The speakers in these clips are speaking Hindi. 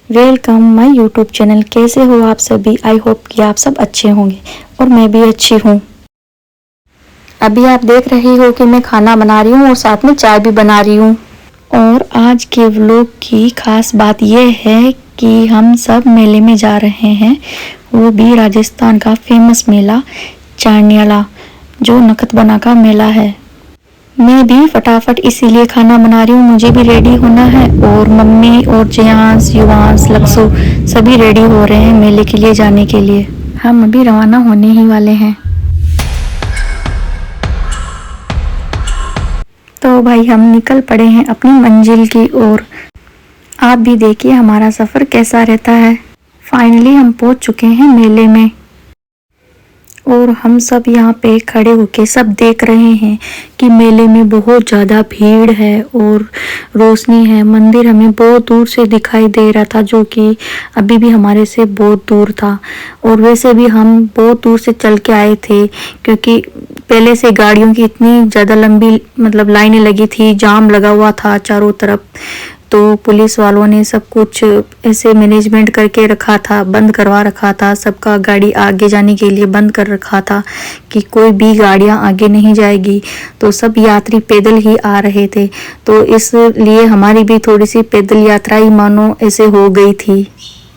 Welcome my YouTube channel. कैसे हो आप सभी? आई होप कि आप सब अच्छे होंगे और मैं भी अच्छी हूँ। अभी आप देख रही हो कि मैं खाना बना रही हूँ और साथ में चाय भी बना रही हूँ। और आज के व्लॉग की खास बात यह है कि हम सब मेले में जा रहे हैं, वो भी राजस्थान का फेमस मेला चारनियाला, जो नखत्राना का मेला है। मैं भी फटाफट इसीलिए खाना बना रही हूँ, मुझे भी रेडी होना है और मम्मी और जयांश, युवांश, लक्सो सभी रेडी हो रहे हैं मेले के लिए जाने के लिए। हम अभी रवाना होने ही वाले हैं। तो भाई हम निकल पड़े हैं अपनी मंजिल की ओर। आप भी देखिए हमारा सफ़र कैसा रहता है। फाइनली हम पहुंच चुके हैं मेले में और हम सब यहाँ पे खड़े होके सब देख रहे हैं कि मेले में बहुत ज़्यादा भीड़ है और रोशनी है। मंदिर हमें बहुत दूर से दिखाई दे रहा था, जो कि अभी भी हमारे से बहुत दूर था। और वैसे भी हम बहुत दूर से चल के आए थे, क्योंकि पहले से गाड़ियों की इतनी ज़्यादा लंबी लाइनें लगी थी, जाम लगा हुआ था चारों तरफ। तो पुलिस वालों ने सब कुछ ऐसे मैनेजमेंट करके रखा था, बंद करवा रखा था, सबका गाड़ी आगे जाने के लिए बंद कर रखा था कि कोई भी गाड़ियां आगे नहीं जाएगी। तो सब यात्री पैदल ही आ रहे थे, तो इसलिए हमारी भी थोड़ी सी पैदल यात्रा ही मानो ऐसे हो गई थी।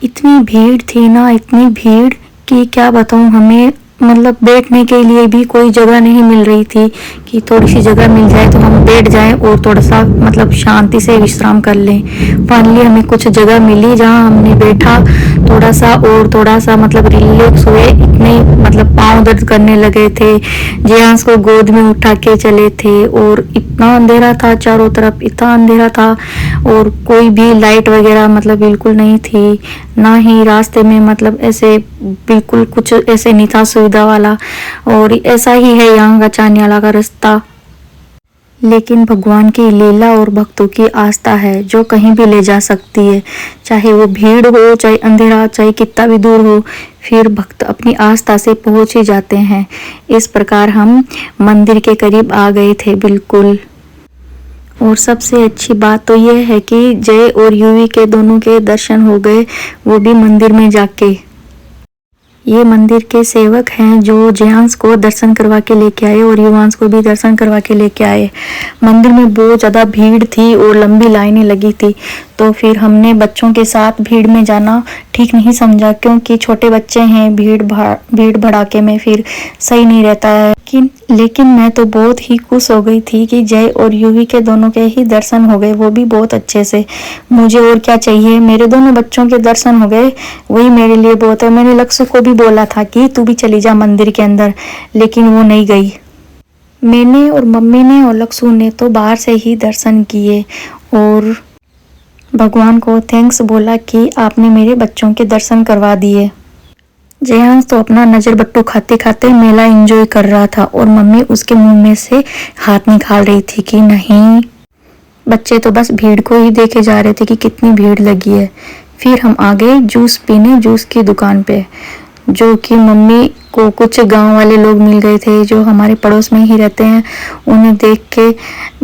इतनी भीड़ थी ना, इतनी भीड़ कि क्या बताऊं। हमें बैठने के लिए भी कोई जगह नहीं मिल रही थी कि थोड़ी सी जगह मिल जाए तो हम बैठ जाएं और थोड़ा सा शांति से विश्राम कर लें। फाइनली हमें कुछ जगह मिली जहां हमने बैठा थोड़ा सा और थोड़ा सा रिलैक्स हुए। इतने पाँव दर्द करने लगे थे। जियांस को गोद में उठा के चले थे और इतना अंधेरा था चारों तरफ, इतना अंधेरा था और कोई भी लाइट वगैरह बिल्कुल नहीं थी, ना ही रास्ते में ऐसे बिल्कुल कुछ ऐसे नहीं था सुविधा वाला। और ऐसा ही है यहाँ का चारनियाला का रास्ता। लेकिन भगवान की लीला और भक्तों की आस्था है जो कहीं भी ले जा सकती है, चाहे वो भीड़ हो, चाहे अंधेरा, चाहे कितना भी दूर हो, फिर भक्त अपनी आस्था से पहुंच ही जाते हैं। इस प्रकार हम मंदिर के करीब आ गए थे बिल्कुल। और सबसे अच्छी बात तो यह है कि जय और युवी के दोनों के दर्शन हो गए, वो भी मंदिर में जाके। ये मंदिर के सेवक हैं जो जयांश को दर्शन करवा के लेके आए और युवांश को भी दर्शन करवा के लेके आए। मंदिर में बहुत ज़्यादा भीड़ थी और लंबी लाइनें लगी थी, तो फिर हमने बच्चों के साथ भीड़ में जाना ठीक नहीं समझा, क्योंकि छोटे बच्चे हैं, भीड़ भड़ाके में फिर सही नहीं रहता है। लेकिन मैं तो बहुत ही खुश हो गई थी कि जय और यूवी के दोनों के ही दर्शन हो गए, वो भी बहुत अच्छे से। मुझे और क्या चाहिए, मेरे दोनों बच्चों के दर्शन हो गए, वही मेरे लिए बहुत है। मैंने लक्ष्य को भी बोला था कि तू भी चली जा मंदिर के अंदर, लेकिन वो नहीं गई। मैंने और मम्मी ने और लक्ष्य ने तो बाहर से ही दर्शन किए और भगवान को थैंक्स बोला कि आपने मेरे बच्चों के दर्शन करवा दिए। जयांश तो अपना नज़र बट्टू खाते खाते मेला एंजॉय कर रहा था और मम्मी उसके मुंह में से हाथ निकाल रही थी कि नहीं। बच्चे तो बस भीड़ को ही देखे जा रहे थे कि कितनी भीड़ लगी है। फिर हम आ गए जूस पीने जूस की दुकान पे, जो कि मम्मी को कुछ गांव वाले लोग मिल गए थे जो हमारे पड़ोस में ही रहते हैं। उन्हें देख के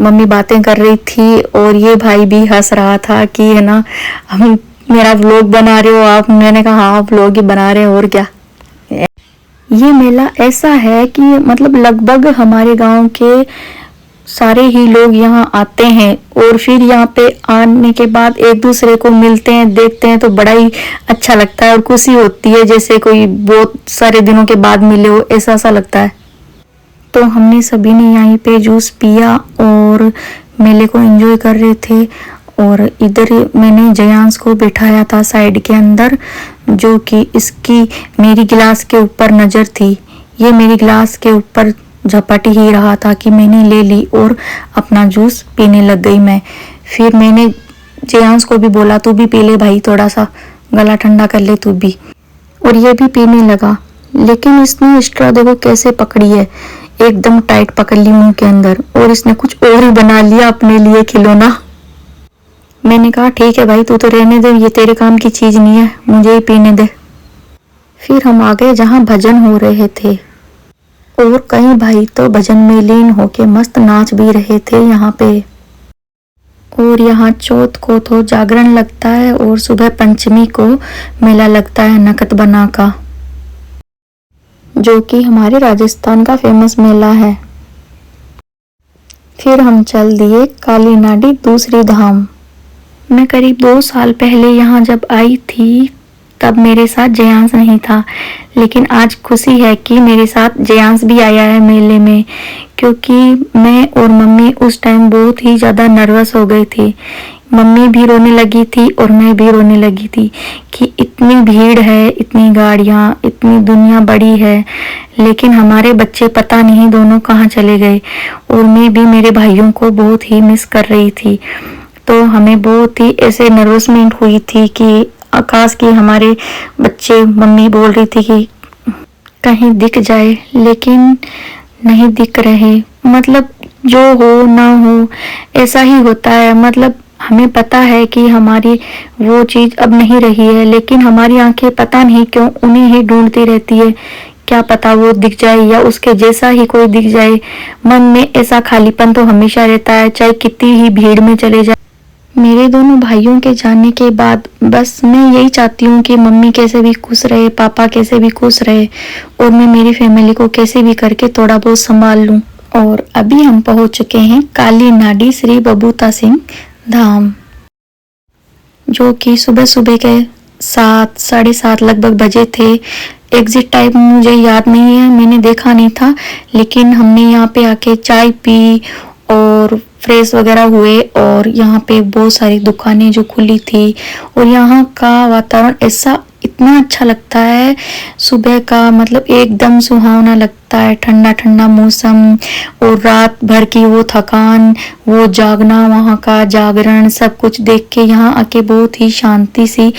मम्मी बातें कर रही थी और ये भाई भी हंस रहा था कि है ना, हम मेरा व्लॉग बना रहे हो आप। मैंने कहा हाँ व्लॉग ही बना रहे हो और क्या। ये मेला ऐसा है कि लगभग हमारे गांव के सारे ही लोग यहाँ आते हैं और फिर यहाँ पे आने के बाद एक दूसरे को मिलते हैं, देखते हैं, तो बड़ा ही अच्छा लगता है और खुशी होती है, जैसे कोई बहुत सारे दिनों के बाद मिले हो, ऐसा सा लगता है। तो हमने सभी ने यहीं पे जूस पिया और मेले को एंजॉय कर रहे थे। और इधर मैंने जयांश को बिठाया था साइड के अंदर, जो कि इसकी मेरी गिलास के ऊपर नज़र थी। ये मेरी गिलास के ऊपर झपट ही रहा था कि मैंने ले ली और अपना जूस पीने लग गई मैं। फिर मैंने जयांश को भी बोला तू भी पी ले भाई, थोड़ा सा गला ठंडा कर ले तू भी। और ये भी पीने लगा, लेकिन इसने स्ट्रॉ देखो कैसे पकड़ी है, एकदम टाइट पकड़ ली मुंह के अंदर और इसने कुछ और ही बना लिया अपने लिए खिलौना। मैंने कहा ठीक है भाई तू तो रहने दे, ये तेरे काम की चीज़ नहीं है, मुझे ही पीने दे। फिर हम आ गए जहाँ भजन हो रहे थे और कई भाई तो भजन में लीन होके मस्त नाच भी रहे थे यहाँ पे। और यहाँ चौथ को तो जागरण लगता है और सुबह पंचमी को मेला लगता है नकतबना का, जो कि हमारे राजस्थान का फेमस मेला है। फिर हम चल दिए काली नाडी दूसरी धाम। मैं करीब 2 साल पहले यहाँ जब आई थी तब मेरे साथ जयांश नहीं था, लेकिन आज खुशी है कि मेरे साथ जयांश भी आया है मेले में, क्योंकि मैं और मम्मी उस टाइम बहुत ही ज़्यादा नर्वस हो गई थी। मम्मी भी रोने लगी थी और मैं भी रोने लगी थी कि इतनी भीड़ है, इतनी गाड़ियाँ, इतनी दुनिया बड़ी है, लेकिन हमारे बच्चे पता नहीं दोनों कहाँ चले गए। और मैं भी मेरे भाइयों को बहुत ही मिस कर रही थी, तो हमें बहुत ही ऐसे नर्वसमेंट हुई थी कि आकाश की हमारे बच्चे, मम्मी बोल रही थी कि कहीं दिख जाए, लेकिन नहीं दिख रहे। मतलब जो हो ना हो ऐसा ही होता है। मतलब हमें पता है कि हमारी वो चीज़ अब नहीं रही है, लेकिन हमारी आंखें पता नहीं क्यों उन्हें ही ढूंढती रहती है। क्या पता वो दिख जाए या उसके जैसा ही कोई दिख जाए। मन में ऐसा खालीपन तो हमेशा रहता है, चाहे कितनी ही भीड़ में चले जाए। मेरे दोनों भाइयों के जाने के बाद बस मैं यही चाहती हूँ कि मम्मी कैसे भी खुश रहे, पापा कैसे भी खुश रहे, और मैं मेरी फैमिली को कैसे भी करके थोड़ा बहुत संभाल लूँ। और अभी हम पहुँच चुके हैं काली नाडी श्री बबूता सिंह धाम, जो कि सुबह सुबह के 7, 7:30 लगभग बजे थे। एग्जिट टाइम मुझे याद नहीं है, मैंने देखा नहीं था, लेकिन हमने यहाँ पे आके चाय पी और फ्रेश वगैरह हुए। और यहाँ पे बहुत सारी दुकानें जो खुली थी, और यहाँ का वातावरण ऐसा इतना अच्छा लगता है सुबह का, मतलब एकदम सुहावना लगता है, ठंडा ठंडा मौसम, और रात भर की वो थकान, वो जागना, वहाँ का जागरण, सब कुछ देख के यहाँ आके बहुत ही शांति सी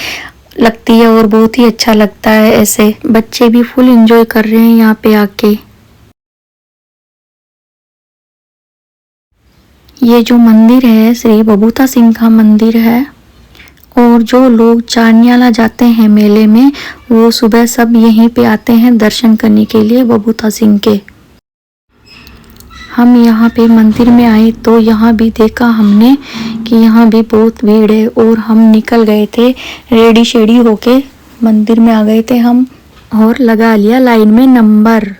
लगती है और बहुत ही अच्छा लगता है। ऐसे बच्चे भी फुल एंजॉय कर रहे हैं यहाँ पे आके। ये जो मंदिर है श्री बबूता सिंह का मंदिर है, और जो लोग चारनियाला जाते हैं मेले में, वो सुबह सब यहीं पे आते हैं दर्शन करने के लिए बबूता सिंह के। हम यहाँ पे मंदिर में आए तो यहाँ भी देखा हमने कि यहाँ भी बहुत भीड़ है, और हम निकल गए थे रेडी शेडी होके, मंदिर में आ गए थे हम और लगा लिया लाइन में नंबर।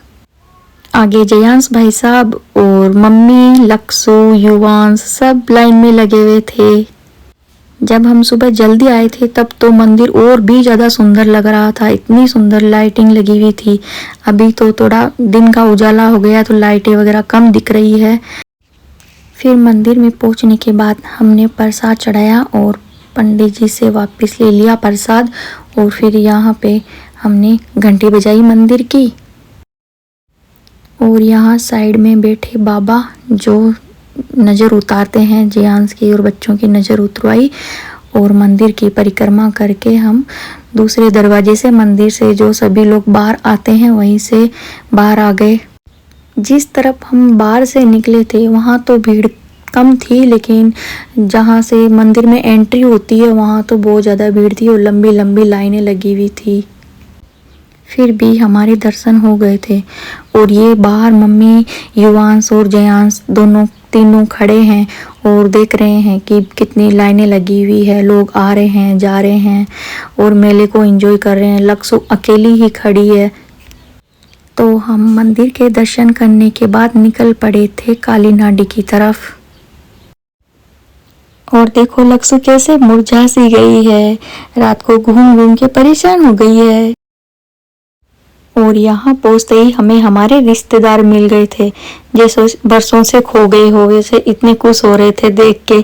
आगे जयांश भाई साहब और मम्मी, लक्सू, युवांश सब लाइन में लगे हुए थे। जब हम सुबह जल्दी आए थे तब तो मंदिर और भी ज़्यादा सुंदर लग रहा था, इतनी सुंदर लाइटिंग लगी हुई थी। अभी तो थोड़ा दिन का उजाला हो गया तो लाइटें वगैरह कम दिख रही है। फिर मंदिर में पहुंचने के बाद हमने प्रसाद चढ़ाया और पंडित जी से वापस ले लिया प्रसाद, और फिर यहाँ पे हमने घंटी बजाई मंदिर की। और यहाँ साइड में बैठे बाबा जो नज़र उतारते हैं, जयांश की और बच्चों की नज़र उतरवाई, और मंदिर की परिक्रमा करके हम दूसरे दरवाजे से, मंदिर से जो सभी लोग बाहर आते हैं वहीं से बाहर आ गए। जिस तरफ हम बाहर से निकले थे वहाँ तो भीड़ कम थी, लेकिन जहाँ से मंदिर में एंट्री होती है वहाँ तो बहुत ज़्यादा भीड़ थी और लंबी लंबी लाइनें लगी हुई थी। फिर भी हमारे दर्शन हो गए थे। और ये बाहर मम्मी, युवांश और जयांश तीनों खड़े हैं और देख रहे हैं कि कितनी लाइनें लगी हुई है, लोग आ रहे हैं, जा रहे हैं और मेले को एंजॉय कर रहे हैं। लक्ष्य अकेली ही खड़ी है। तो हम मंदिर के दर्शन करने के बाद निकल पड़े थे काली नाडी की तरफ। और देखो लक्ष्य कैसे मुरझा सी गई है, रात को घूम घूम के परेशान हो गई है। और यहाँ पहुँचते ही हमें हमारे रिश्तेदार मिल गए थे, जैसे बरसों से खो गए हो वैसे इतने खुश हो रहे थे देख के।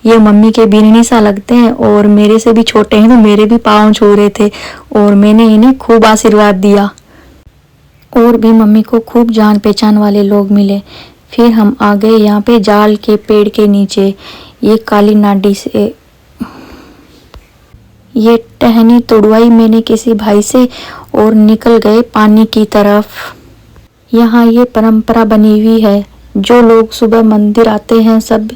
ये मम्मी के बिरनी सा लगते हैं और मेरे से भी छोटे हैं, तो मेरे भी पाँव छू रहे थे और मैंने इन्हें खूब आशीर्वाद दिया। और भी मम्मी को खूब जान पहचान वाले लोग मिले। फिर हम आ गए यहाँ पे जाल के पेड़ के नीचे। ये काली नाडी से ये टहनी तोड़वाई मैंने किसी भाई से और निकल गए पानी की तरफ। यहाँ ये परंपरा बनी हुई है, जो लोग सुबह मंदिर आते हैं सब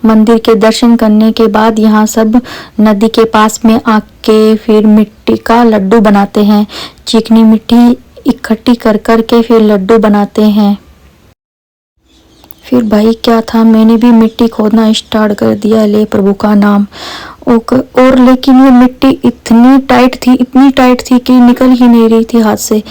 मंदिर के दर्शन करने के बाद यहाँ सब नदी के पास में आके फिर मिट्टी का लड्डू बनाते हैं। चिकनी मिट्टी इकट्ठी कर कर के फिर लड्डू बनाते हैं। फिर भाई क्या था, मैंने भी मिट्टी खोदना स्टार्ट कर दिया, ले प्रभु का नाम। और लेकिन ये मिट्टी इतनी टाइट थी कि निकल ही नहीं रही थी हाथ से।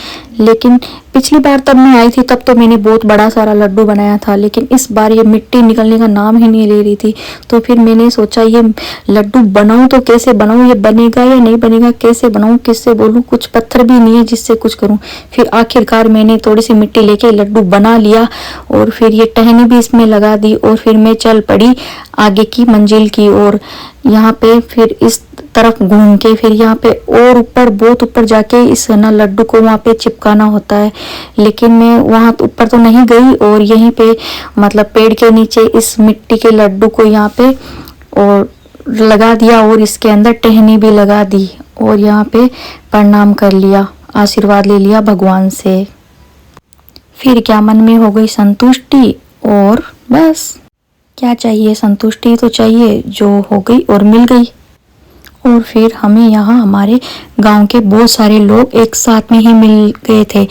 लेकिन पिछली बार तब मैं आई थी तब तो मैंने बहुत बड़ा सारा लड्डू बनाया था, लेकिन इस बार ये मिट्टी निकलने का नाम ही नहीं ले रही थी। तो फिर मैंने सोचा ये लड्डू बनाऊं तो कैसे बनाऊं, ये बनेगा या नहीं बनेगा, कैसे बनाऊं, किससे बोलूं, कुछ पत्थर भी नहीं है जिससे कुछ करूं। फिर आखिरकार मैंने थोड़ी सी मिट्टी लेके लड्डू बना लिया और फिर ये टहनी भी इसमें लगा दी और फिर मैं चल पड़ी आगे की मंजिल की ओर। यहाँ पे फिर इस तरफ घूम के फिर यहाँ पे और ऊपर, बहुत ऊपर जाके इस ना लड्डू को वहाँ पे चिपकाना होता है। लेकिन मैं वहाँ ऊपर तो नहीं गई और यहीं पे मतलब पेड़ के नीचे इस मिट्टी के लड्डू को यहाँ पे और लगा दिया और इसके अंदर टहनी भी लगा दी और यहाँ पे प्रणाम कर लिया, आशीर्वाद ले लिया भगवान से। फिर क्या मन में हो गई संतुष्टि और बस क्या चाहिए, संतुष्टि तो चाहिए, जो हो गई और मिल गई। और फिर हमें यहाँ हमारे गांव के बहुत सारे लोग एक साथ में ही मिल गए थे,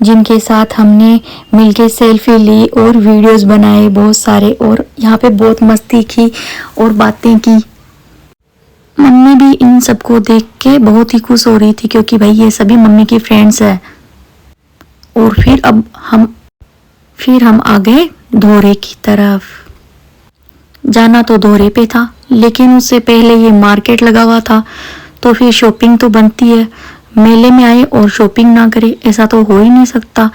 जिनके साथ हमने मिलके सेल्फी ली और वीडियोस बनाए बहुत सारे, और यहाँ पे बहुत मस्ती की और बातें की। मम्मी भी इन सबको देख के बहुत ही खुश हो रही थी क्योंकि भाई ये सभी मम्मी की फ्रेंड्स है। और फिर हम आ गए धोरे की तरफ। जाना तो धोरे पे था, लेकिन उससे पहले ये मार्केट लगा हुआ था, तो फिर शॉपिंग तो बनती है। मेले में आए और शॉपिंग ना करें ऐसा तो हो ही नहीं सकता।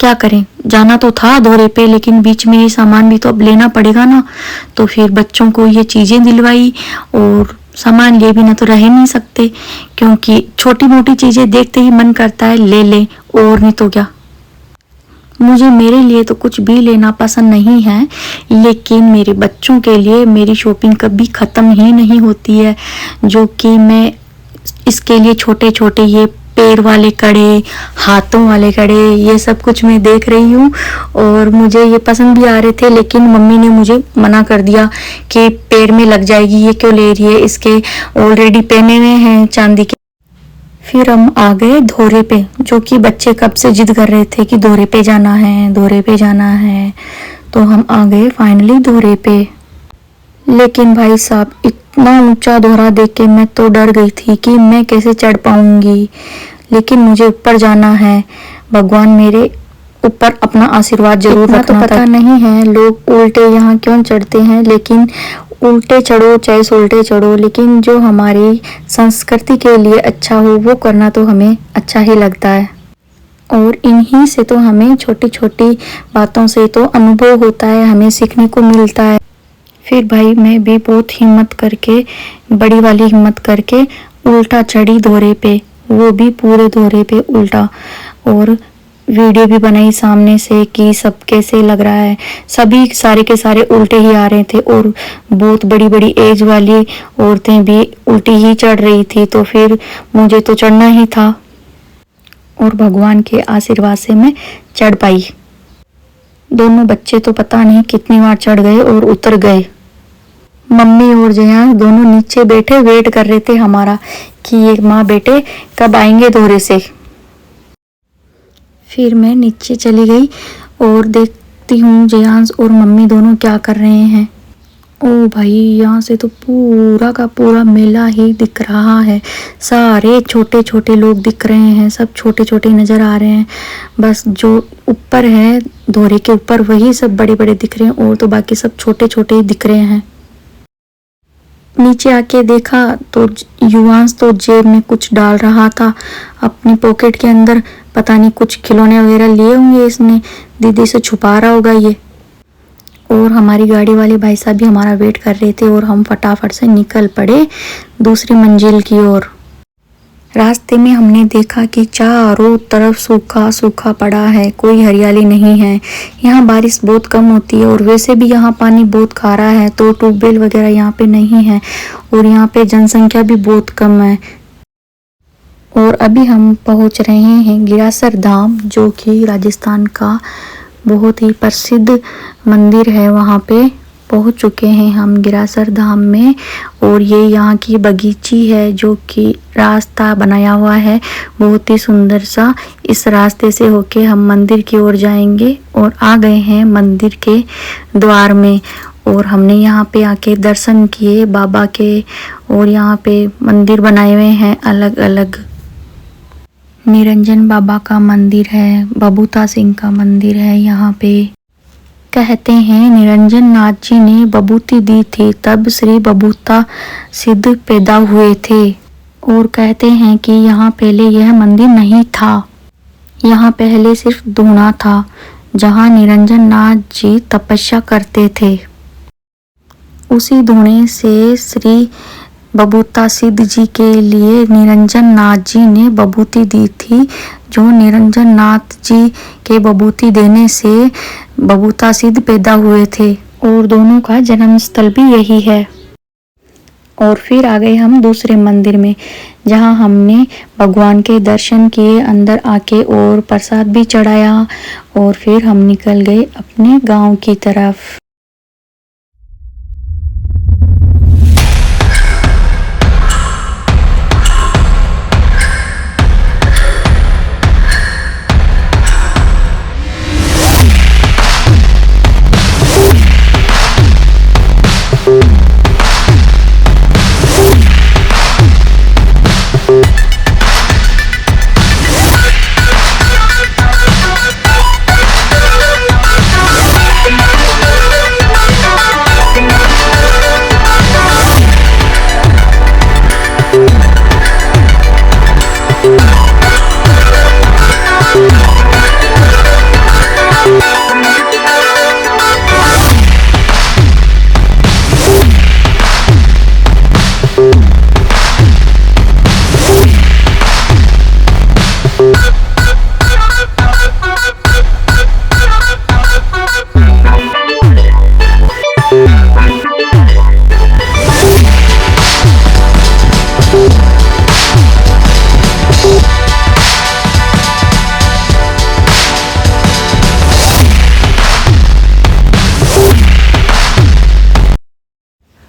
क्या करें, जाना तो था धोरे पे, लेकिन बीच में ये सामान भी तो अब लेना पड़ेगा ना। तो फिर बच्चों को ये चीज़ें दिलवाई और सामान ले भी ना तो रह नहीं सकते, क्योंकि छोटी मोटी चीज़ें देखते ही मन करता है ले लें, और नहीं तो क्या। मुझे मेरे लिए तो कुछ भी लेना पसंद नहीं है, लेकिन मेरे बच्चों के लिए मेरी शॉपिंग कभी ख़त्म ही नहीं होती है। जो कि मैं इसके लिए छोटे छोटे ये पैर वाले कड़े, हाथों वाले कड़े, ये सब कुछ मैं देख रही हूँ और मुझे ये पसंद भी आ रहे थे, लेकिन मम्मी ने मुझे मना कर दिया कि पैर में लग जाएगी, ये क्यों ले रही है, इसके ऑलरेडी पहने हुए हैं चांदी के। फिर हम आ गए धोरे पे, जो कि बच्चे कब से जिद कर रहे थे कि धोरे पे जाना है, धोरे पे जाना है। तो हम आ गए फाइनली धोरे पे। लेकिन भाई साहब इतना ऊंचा धोरा देख के मैं तो डर गई थी कि मैं कैसे चढ़ पाऊंगी, लेकिन मुझे ऊपर जाना है। भगवान मेरे ऊपर अपना आशीर्वाद जरूर रखना। तो पता नहीं है लोग उल्टे यहाँ क्यों चढ़ते हैं, लेकिन उल्टे चढ़ो चाहे उल्टे चढ़ो, लेकिन जो हमारी संस्कृति के लिए अच्छा हो वो करना तो हमें अच्छा ही लगता है। और इन्हीं से तो हमें छोटी छोटी बातों से तो अनुभव होता है, हमें सीखने को मिलता है। फिर भाई मैं भी बहुत हिम्मत करके, बड़ी वाली हिम्मत करके उल्टा चढ़ी धोरे पे, वो भी पूरे धोरे पे उल्टा, और वीडियो भी बनाई सामने से कि सब कैसे लग रहा है। सभी सारे के सारे उल्टे ही आ रहे थे और बहुत बड़ी बड़ी एज वाली औरतें भी उल्टी ही चढ़ रही थी, तो फिर मुझे तो चढ़ना ही था और भगवान के आशीर्वाद से मैं चढ़ पाई। दोनों बच्चे तो पता नहीं कितनी बार चढ़ गए और उतर गए। मम्मी और जया दोनों नीचे बैठे वेट कर रहे थे हमारा कि ये माँ बेटे कब आएंगे धोरे से। फिर मैं नीचे चली गई और देखती हूँ जयांश और मम्मी दोनों क्या कर रहे हैं। ओ भाई यहाँ से तो पूरा का पूरा मेला ही दिख रहा है, सारे छोटे छोटे लोग दिख रहे हैं, सब छोटे छोटे नज़र आ रहे हैं। बस जो ऊपर है धोरे के ऊपर वही सब बड़े बड़े दिख रहे हैं, और तो बाकी सब छोटे छोटे ही दिख रहे हैं। नीचे आके देखा तो युवांश तो जेब में कुछ डाल रहा था अपनी पॉकेट के अंदर, पता नहीं कुछ खिलौने वगैरह लिए होंगे इसने, दीदी से छुपा रहा होगा ये। और हमारी गाड़ी वाले भाई साहब भी हमारा वेट कर रहे थे और हम फटाफट से निकल पड़े दूसरी मंजिल की ओर। रास्ते में हमने देखा कि चारों तरफ सूखा सूखा पड़ा है, कोई हरियाली नहीं है। यहाँ बारिश बहुत कम होती है और वैसे भी यहाँ पानी बहुत खारा है, तो ट्यूबवेल वगैरह यहाँ पे नहीं है और यहाँ पे जनसंख्या भी बहुत कम है। और अभी हम पहुँच रहे हैं गिरासर धाम, जो कि राजस्थान का बहुत ही प्रसिद्ध मंदिर है वहाँ पे। पहुंच चुके हैं हम गिरासर धाम में। और ये यहाँ की बगीची है जो कि रास्ता बनाया हुआ है बहुत ही सुंदर सा। इस रास्ते से होके हम मंदिर की ओर जाएंगे और आ गए हैं मंदिर के द्वार में। और हमने यहाँ पे आके दर्शन किए बाबा के। और यहाँ पे मंदिर बनाए हुए हैं अलग अलग। निरंजन बाबा का मंदिर है, बबूता सिंह का मंदिर है। यहाँ पे कहते हैं निरंजन नाथ जी ने बबूती दी थी तब श्री बबूता सिद्ध पैदा हुए थे। और कहते हैं कि यहाँ पहले यह मंदिर नहीं था, यहाँ पहले सिर्फ धूना था जहाँ निरंजन नाथ जी तपस्या करते थे। उसी धूने से श्री बबूता सिद्ध जी के लिए निरंजन नाथ जी ने बबूती दी थी, जो निरंजन नाथ जी के बबूती देने से बबूता सिद्ध पैदा हुए थे। और दोनों का जन्म स्थल भी यही है। और फिर आ गए हम दूसरे मंदिर में जहां हमने भगवान के दर्शन किए, अंदर आके और प्रसाद भी चढ़ाया। और फिर हम निकल गए अपने गांव की तरफ।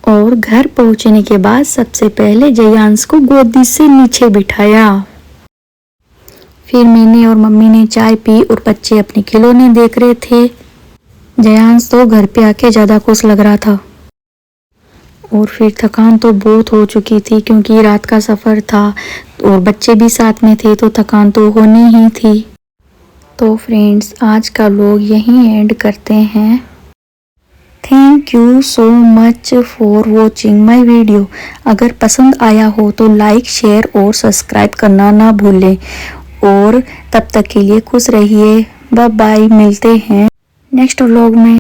और घर पहुंचने के बाद सबसे पहले जयांश को गोदी से नीचे बिठाया। फिर मैंने और मम्मी ने चाय पी और बच्चे अपने खिलौने देख रहे थे। जयांश तो घर पे आके ज़्यादा खुश लग रहा था। और फिर थकान तो बहुत हो चुकी थी क्योंकि रात का सफ़र था और बच्चे भी साथ में थे तो थकान तो होनी ही थी। तो फ्रेंड्स आज का व्लॉग यहीं एंड करते हैं। Thank you so much for watching my video. अगर पसंद आया हो तो लाइक शेयर और सब्सक्राइब करना ना भूलें। और तब तक के लिए खुश रहिए। बाय बाय, मिलते हैं नेक्स्ट व्लॉग में।